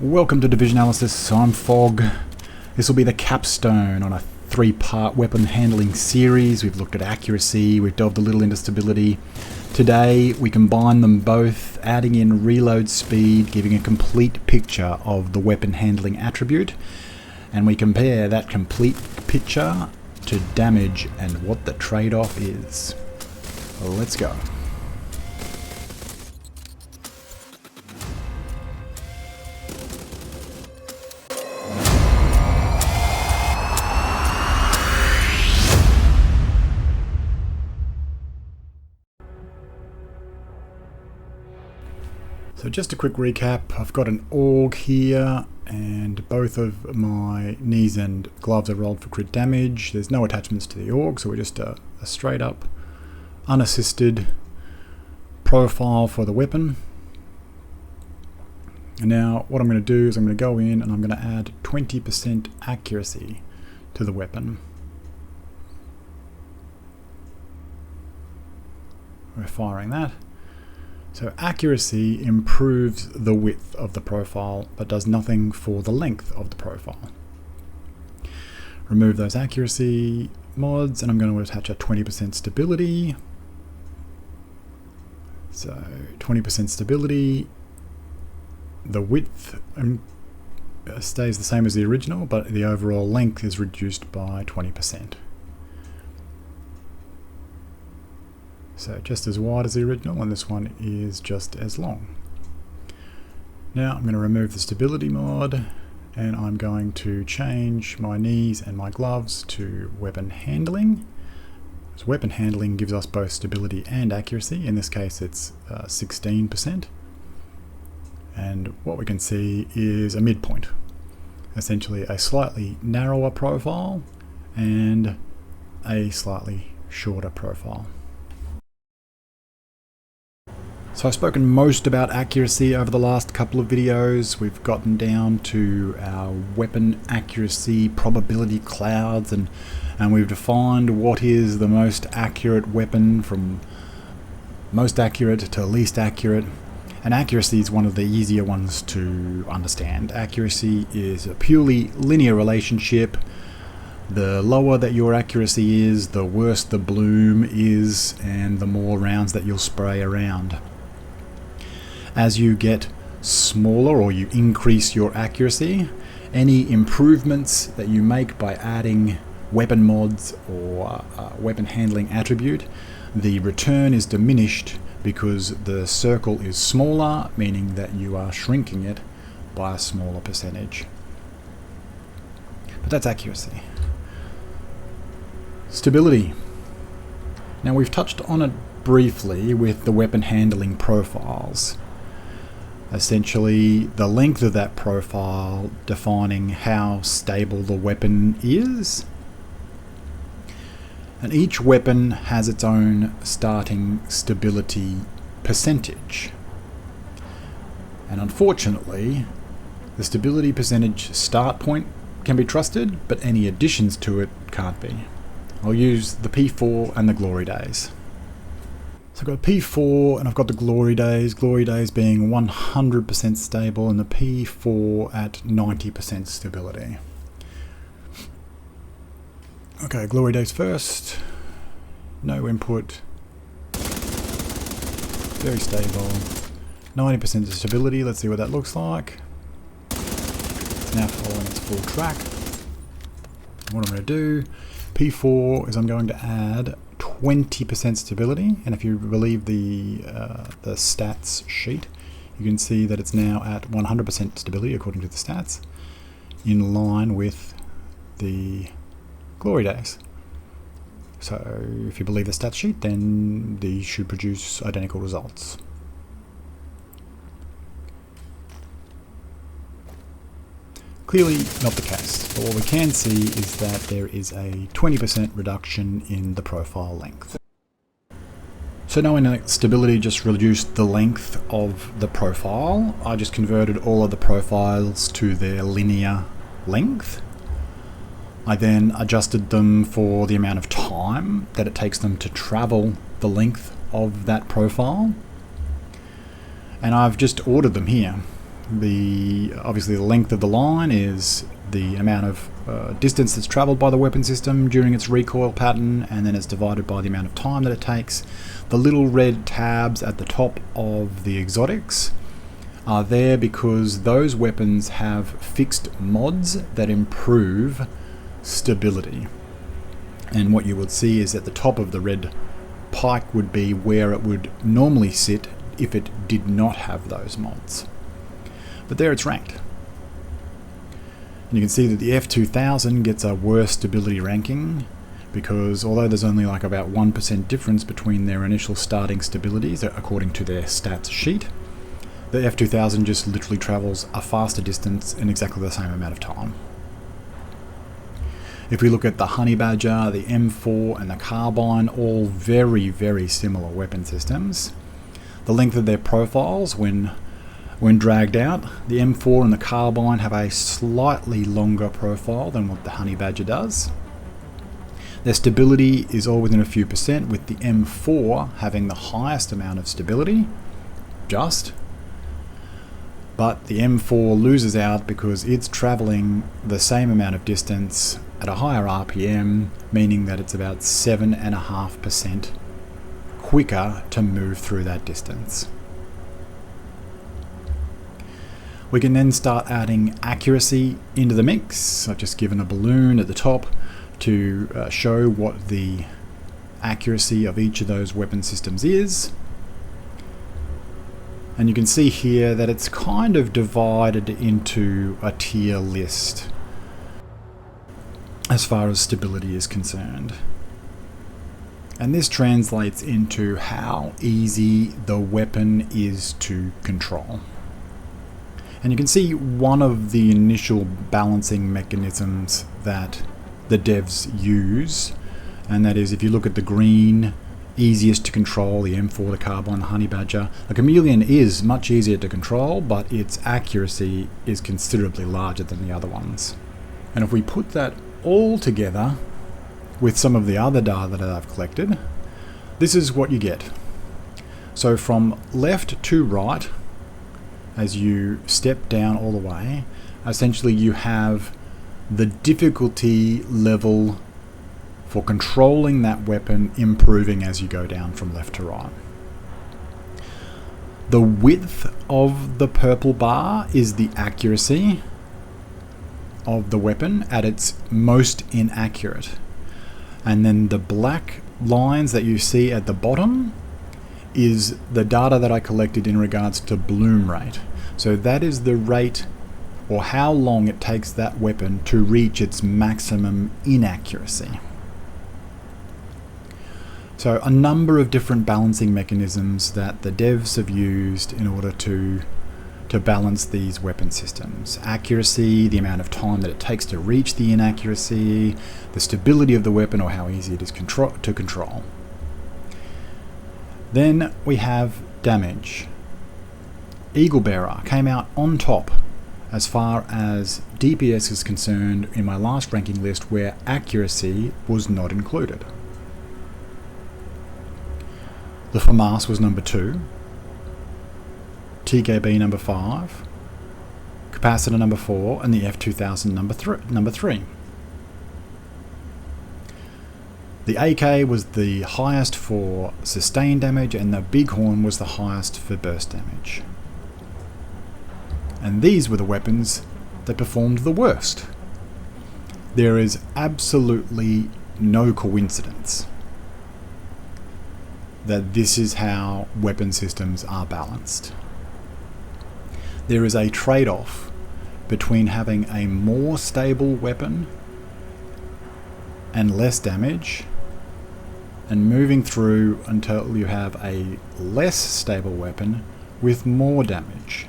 Welcome to Divisionalysis. I'm Fog. This will be the capstone on a 3-part weapon handling series. We've looked at accuracy, we've delved a little into stability. Today we combine them both, adding in reload speed, giving a complete picture of the weapon handling attribute, and we compare that complete picture to damage and what the trade-off is. Let's go. So just a quick recap, I've got an AUG here and both of my knees and gloves are rolled for crit damage. There's no attachments to the AUG, so we're just a straight up unassisted profile for the weapon. And now what I'm going to do is I'm going to go in and I'm going to add 20% accuracy to the weapon. We're firing that. So accuracy improves the width of the profile, but does nothing for the length of the profile. Remove those accuracy mods, and I'm going to attach a 20% stability. So 20% stability. The width stays the same as the original, but the overall length is reduced by 20%. So just as wide as the original, and this one is just as long. Now I'm going to remove the stability mod, and I'm going to change my knees and my gloves to weapon handling. So weapon handling gives us both stability and accuracy. In this case it's 16%. And what we can see is a midpoint. Essentially a slightly narrower profile and a slightly shorter profile. So I've spoken most about accuracy over the last couple of videos. We've gotten down to our weapon accuracy probability clouds, and we've defined what is the most accurate weapon from most accurate to least accurate. And accuracy is one of the easier ones to understand. Accuracy is a purely linear relationship. The lower that your accuracy is, the worse the bloom is, and the more rounds that you'll spray around. As you get smaller or you increase your accuracy, any improvements that you make by adding weapon mods or weapon handling attribute, the return is diminished because the circle is smaller, meaning that you are shrinking it by a smaller percentage. But that's accuracy. Stability. Now we've touched on it briefly with the weapon handling profiles. Essentially, the length of that profile defining how stable the weapon is. And each weapon has its own starting stability percentage. And unfortunately, the stability percentage start point can be trusted, but any additions to it can't be. I'll use the P4 and the glory days. So I've got P4 and I've got the glory days being 100% stable and the P4 at 90% stability. Okay, glory days first, no input, very stable, 90% stability. Let's see what that looks like. It's now following its full track. What I'm going to do, P4 is I'm going to add 20% stability, and if you relieve the stats sheet, you can see that it's now at 100% stability according to the stats, in line with the glory days. So if you believe the stat sheet, then these should produce identical results. Clearly not the case, but what we can see is that there is a 20% reduction in the profile length. So knowing that stability just reduced the length of the profile, I just converted all of the profiles to their linear length. I then adjusted them for the amount of time that it takes them to travel the length of that profile. And I've just ordered them here. Obviously the length of the line is the amount of distance that's traveled by the weapon system during its recoil pattern, and then it's divided by the amount of time that it takes. The little red tabs at the top of the exotics are there because those weapons have fixed mods that improve stability. And what you would see is at the top of the red pike would be where it would normally sit if it did not have those mods. But there it's ranked. And you can see that the F2000 gets a worse stability ranking because although there's only like about 1% difference between their initial starting stabilities according to their stats sheet, the F2000 just literally travels a faster distance in exactly the same amount of time. If we look at the Honey Badger, the M4 and the Carbine, all very, very similar weapon systems, the length of their profiles when dragged out, the M4 and the Carbine have a slightly longer profile than what the Honey Badger does. Their stability is all within a few percent, with the M4 having the highest amount of stability, but the M4 loses out because it's travelling the same amount of distance at a higher RPM, meaning that it's about 7.5% quicker to move through that distance. We can then start adding accuracy into the mix. I've just given a balloon at the top to show what the accuracy of each of those weapon systems is. And you can see here that it's kind of divided into a tier list as far as stability is concerned. And this translates into how easy the weapon is to control. And you can see one of the initial balancing mechanisms that the devs use, and that is if you look at the green, easiest to control, the M4, the Carbine, the Honey Badger. A Chameleon is much easier to control, but its accuracy is considerably larger than the other ones. And if we put that all together with some of the other data that I've collected, this is what you get. So from left to right, as you step down all the way, essentially you have the difficulty level for controlling that weapon improving as you go down from left to right. The width of the purple bar is the accuracy of the weapon at its most inaccurate. And then the black lines that you see at the bottom is the data that I collected in regards to bloom rate. So that is the rate or how long it takes that weapon to reach its maximum inaccuracy. So a number of different balancing mechanisms that the devs have used in order to balance these weapon systems. Accuracy, the amount of time that it takes to reach the inaccuracy, the stability of the weapon or how easy it is to control. Then we have damage. Eagle Bearer came out on top as far as DPS is concerned in my last ranking list, where accuracy was not included. The FAMAS was number 2, TKB number 5, Capacitor number 4, and the F2000 number 3. The AK was the highest for sustained damage, and the Bighorn was the highest for burst damage. And these were the weapons that performed the worst. There is absolutely no coincidence that this is how weapon systems are balanced. There is a trade-off between having a more stable weapon and less damage, and moving through until you have a less stable weapon with more damage.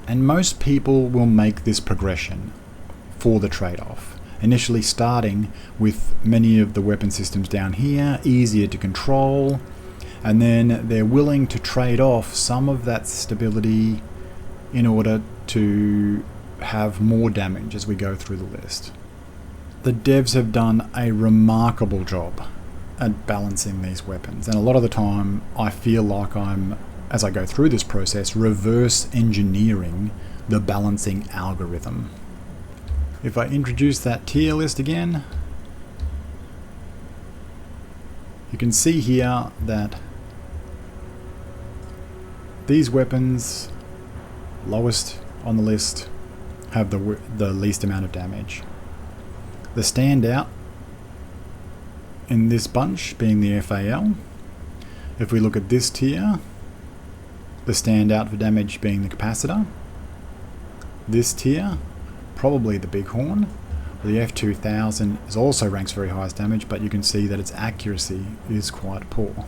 And most people will make this progression for the trade-off, initially starting with many of the weapon systems down here, easier to control, and then they're willing to trade off some of that stability in order to have more damage as we go through the list. The devs have done a remarkable job at balancing these weapons, and a lot of the time I feel like I'm, as I go through this process, reverse engineering the balancing algorithm. If I introduce that tier list again, you can see here that these weapons, lowest on the list, have the least amount of damage. The standout in this bunch being the FAL. If we look at this tier, the standout for damage being the capacitor. This tier, probably the bighorn. The F2000 is also ranks very high as damage, but you can see that its accuracy is quite poor.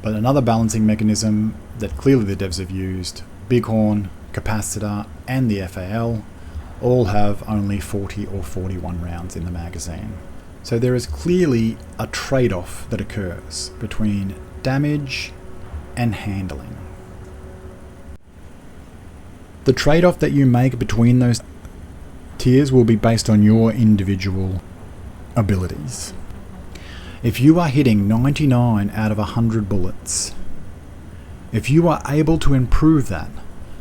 But another balancing mechanism that clearly the devs have used, bighorn, capacitor, and the FAL, all have only 40 or 41 rounds in the magazine. So there is clearly a trade-off that occurs between damage and handling. The trade-off that you make between those tiers will be based on your individual abilities. If you are hitting 99 out of 100 bullets, if you are able to improve that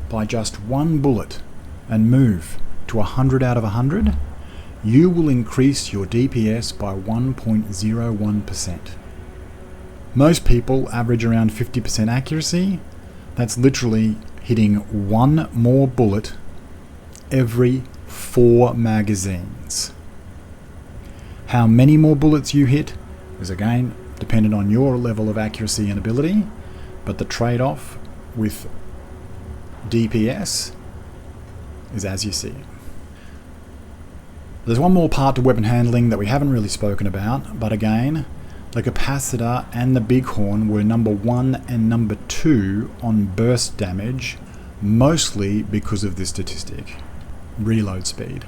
by just one bullet and move to 100 out of 100, you will increase your DPS by 1.01%. Most people average around 50% accuracy. That's literally hitting one more bullet every 4 magazines. How many more bullets you hit is again dependent on your level of accuracy and ability, but the trade-off with DPS is as you see. There's one more part to weapon handling that we haven't really spoken about, but again, the capacitor and the bighorn were number 1 and number 2 on burst damage, mostly because of this statistic, reload speed.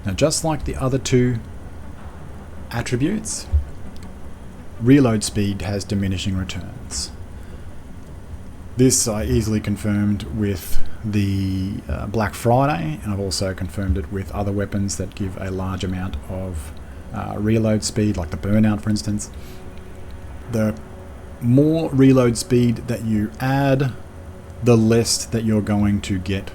Now, just like the other two attributes, reload speed has diminishing returns. This I easily confirmed with the Black Friday, and I've also confirmed it with other weapons that give a large amount of reload speed, like the Burnout for instance. The more reload speed that you add, the less that you're going to get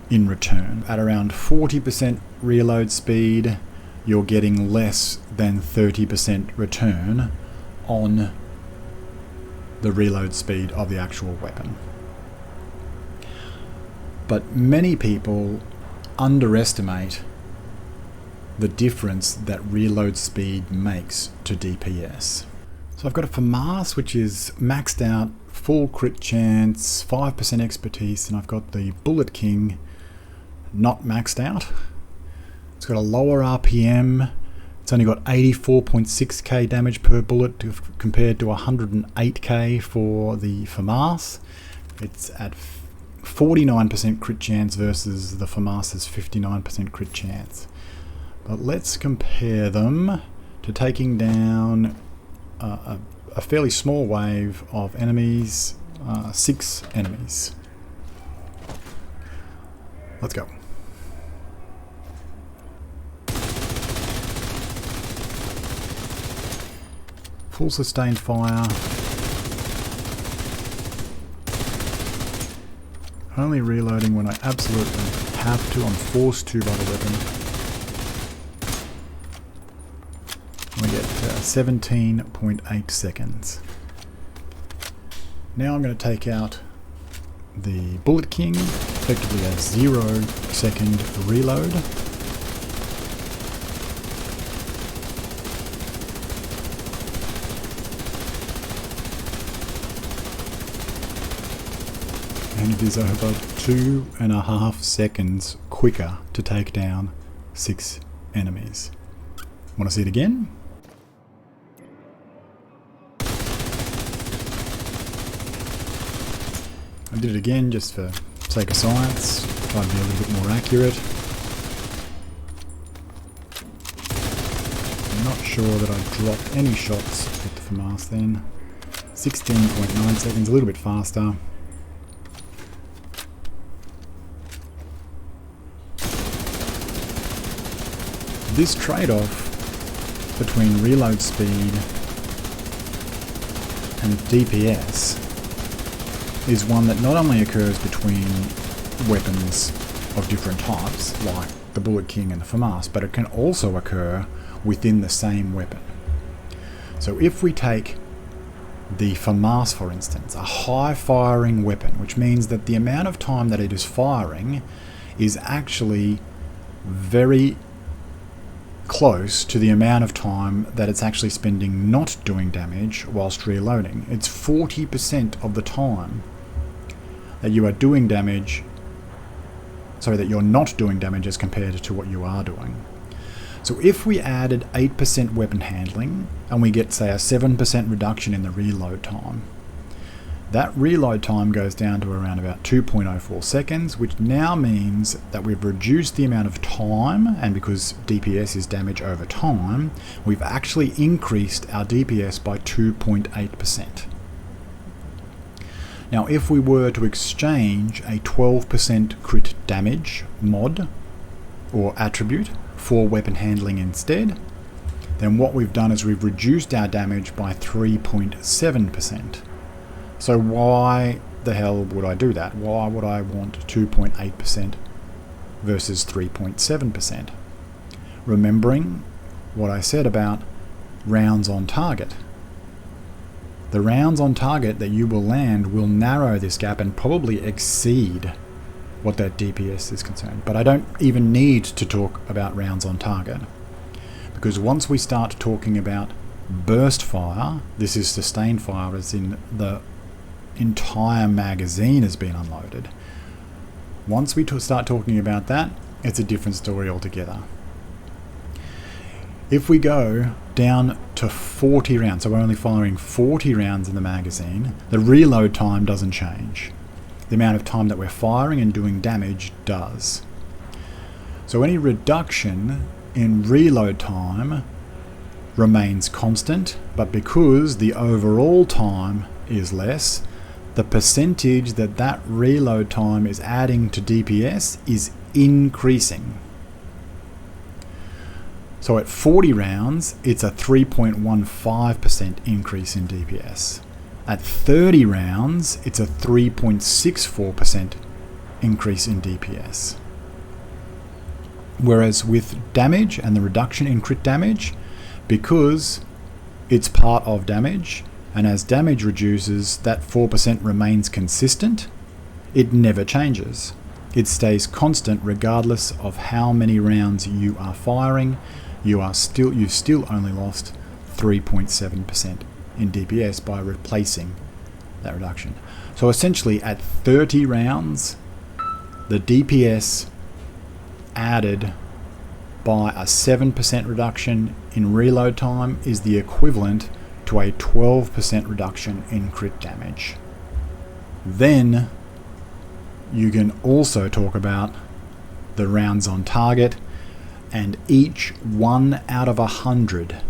in return. At around 40% reload speed, you're getting less than 30% return on the reload speed of the actual weapon. But many people underestimate the difference that reload speed makes to DPS. So I've got a FAMAS which is maxed out, full crit chance, 5% expertise, and I've got the Bullet King not maxed out. It's got a lower RPM. It's only got 84.6k damage per bullet compared to 108k for the FAMAS. It's at 49% crit chance versus the FAMAS's 59% crit chance. But let's compare them to taking down a fairly small wave of enemies, 6 enemies. Let's go. Full sustained fire. Only reloading when I absolutely have to. I'm forced to by the weapon. We get 17.8 seconds. Now I'm going to take out the Bullet King, effectively a 0-second reload. And it is over 2.5 seconds quicker to take down 6 enemies. Want to see it again? I did it again just for sake of science, try to be a little bit more accurate. I'm not sure that I dropped any shots with the FAMAS then. 16.9 seconds, a little bit faster. This trade-off between reload speed and DPS is one that not only occurs between weapons of different types, like the Bullet King and the FAMAS, but it can also occur within the same weapon. So if we take the FAMAS, for instance, a high firing weapon, which means that the amount of time that it is firing is actually very close to the amount of time that it's actually spending not doing damage whilst reloading. It's 40% of the time that you are doing damage, that you're not doing damage as compared to what you are doing. So if we added 8% weapon handling and we get, say, a 7% reduction in the reload time, that reload time goes down to around about 2.04 seconds, which now means that we've reduced the amount of time, and because DPS is damage over time, we've actually increased our DPS by 2.8%. Now, if we were to exchange a 12% crit damage mod or attribute for weapon handling instead, then what we've done is we've reduced our damage by 3.7%. So why the hell would I do that? Why would I want 2.8% versus 3.7%? Remembering what I said about rounds on target. The rounds on target that you will land will narrow this gap and probably exceed what that DPS is concerned. But I don't even need to talk about rounds on target, because once we start talking about burst fire, this is sustained fire as in the entire magazine has been unloaded. Once we start talking about that, it's a different story altogether. If we go down to 40 rounds, so we're only firing 40 rounds in the magazine, the reload time doesn't change. The amount of time that we're firing and doing damage does. So any reduction in reload time remains constant, but because the overall time is less, the percentage that that reload time is adding to DPS is increasing. So at 40 rounds, it's a 3.15% increase in DPS. At 30 rounds, it's a 3.64% increase in DPS. Whereas with damage and the reduction in crit damage, because it's part of damage, and as damage reduces, that 4% remains consistent, it never changes. It stays constant regardless of how many rounds you are firing. You've still only lost 3.7% in DPS by replacing that reduction. So essentially at 30 rounds, the DPS added by a 7% reduction in reload time is the equivalent to a 12% reduction in crit damage. Then you can also talk about the rounds on target, and each 1 out of 100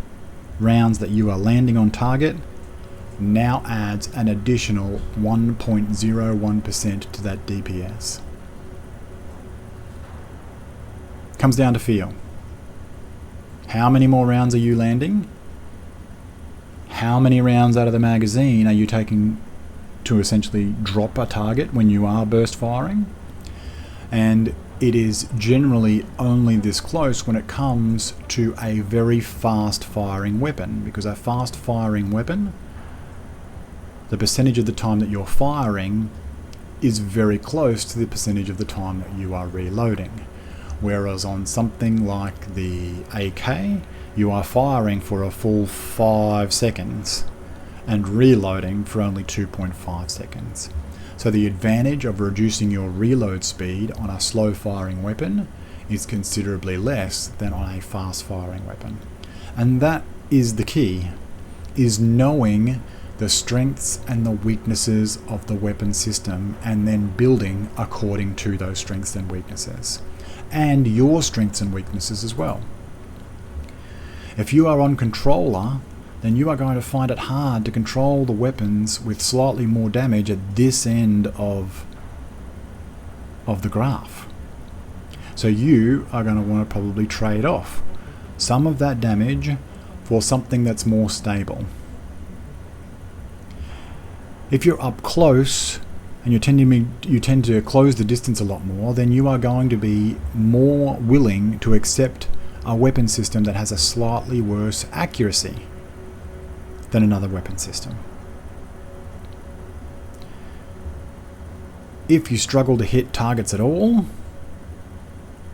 rounds that you are landing on target now adds an additional 1.01% to that DPS. Comes down to feel. How many more rounds are you landing? How many rounds out of the magazine are you taking to essentially drop a target when you are burst firing? And it is generally only this close when it comes to a very fast firing weapon, because a fast firing weapon, the percentage of the time that you're firing is very close to the percentage of the time that you are reloading. Whereas on something like the AK, you are firing for a full 5 seconds and reloading for only 2.5 seconds. So the advantage of reducing your reload speed on a slow firing weapon is considerably less than on a fast firing weapon. And that is the key, is knowing the strengths and the weaknesses of the weapon system and then building according to those strengths and weaknesses. And your strengths and weaknesses as well. If you are on controller, then you are going to find it hard to control the weapons with slightly more damage at this end of the graph. So you are going to want to probably trade off some of that damage for something that's more stable. If you're up close and you tend to close the distance a lot more, then you are going to be more willing to accept a weapon system that has a slightly worse accuracy than another weapon system. If you struggle to hit targets at all,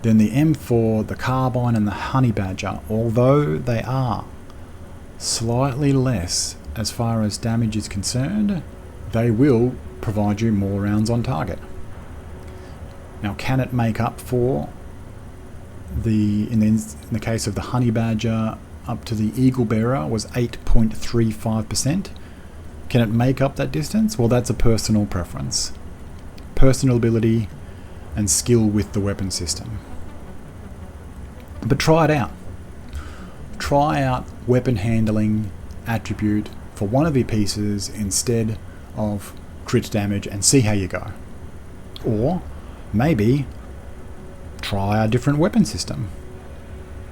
then the M4, the Carbine and the Honey Badger, although they are slightly less as far as damage is concerned, they will provide you more rounds on target. Now, can it make up for in the case of the Honey Badger, up to the Eagle Bearer was 8.35%. Can it make up that distance? Well, that's a personal preference. Personal ability and skill with the weapon system. But try it out. Try out weapon handling attribute for one of your pieces instead of crit damage and see how you go. Or maybe try a different weapon system.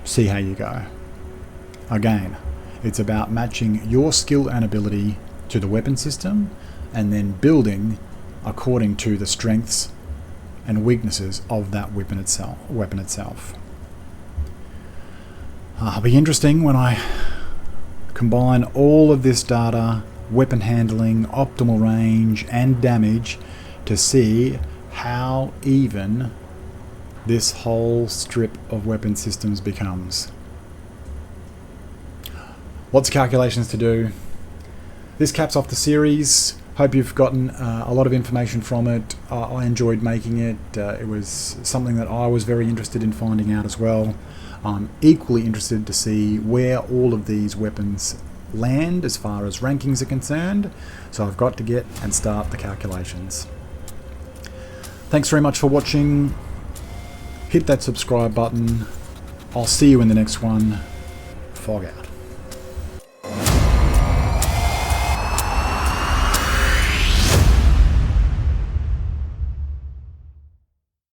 See how you go. Again, it's about matching your skill and ability to the weapon system and then building according to the strengths and weaknesses of that weapon itself. It'll be interesting when I combine all of this data, weapon handling, optimal range and damage, to see how even this whole strip of weapon systems becomes. Lots of calculations to do. This caps off the series. Hope you've gotten a lot of information from it. I enjoyed making it. It was something that I was very interested in finding out as well. I'm equally interested to see where all of these weapons land as far as rankings are concerned. So I've got to get and start the calculations. Thanks very much for watching. Hit that subscribe button. I'll see you in the next one. Fog out.